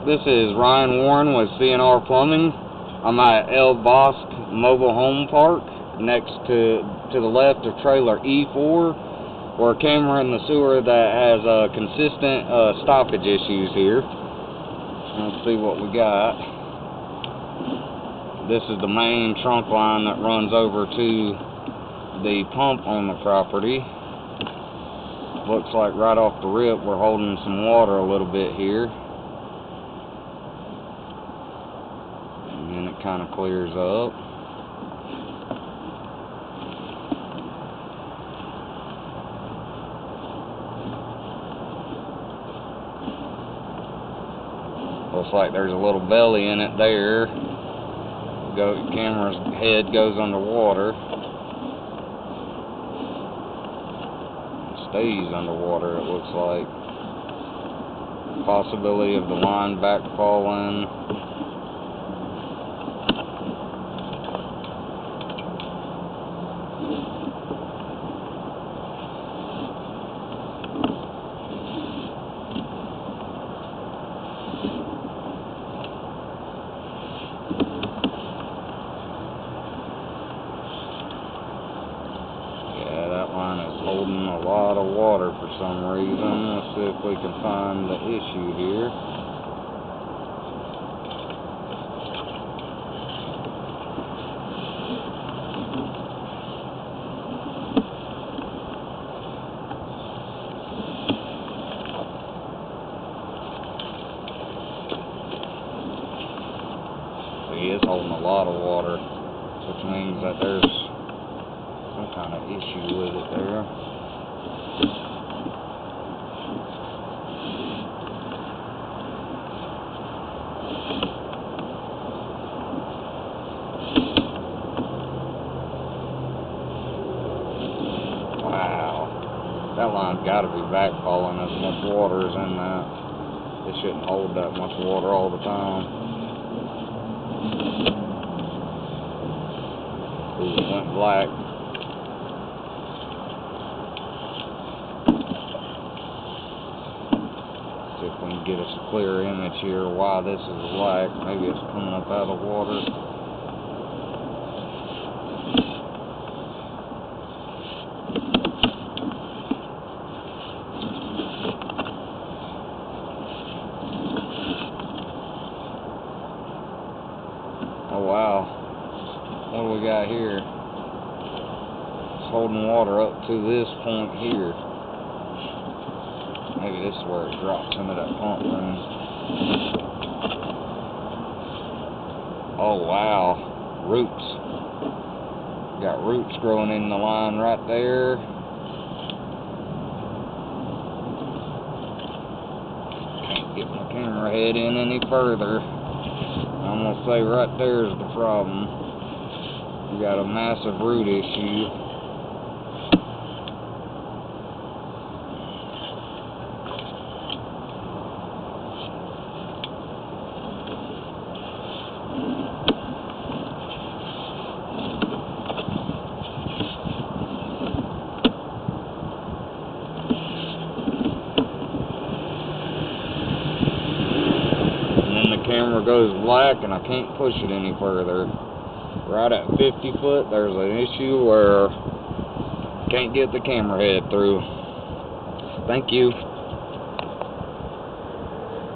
This is Ryan Warren with CNR Plumbing. I'm at Bosque Mobile Home Park, next to the left of trailer E4. We're a camera in the sewer that has consistent stoppage issues here. Let's see what we got. This is the main trunk line that runs over to the pump on the property. Looks like right off the rip we're holding some water a little bit here. And then it kind of clears up. Looks like there's a little belly in it there. Camera's head goes underwater. Stays underwater, it looks like. Possibility of the line back falling. That line is holding a lot of water for some reason. Let's see if we can find the issue here. See, it's holding a lot of water, which means that there's some kind of issue with it there. Wow, that line's got to be backfalling as much water is in that. It shouldn't hold that much water all the time. Ooh, it went black. See if we can get us a clear image here why this is black. Maybe it's coming up out of the water. Oh wow, what do we got here? It's holding water up to this point here. Maybe this is where it drops into that pump room. Oh wow, roots. Got roots growing in the line right there. Can't get my camera head in any further. I'm gonna say right there's the problem. We got a massive root issue. Camera goes black and I can't push it any further. Right at 50 foot there's an issue where I can't get the camera head through. Thank you.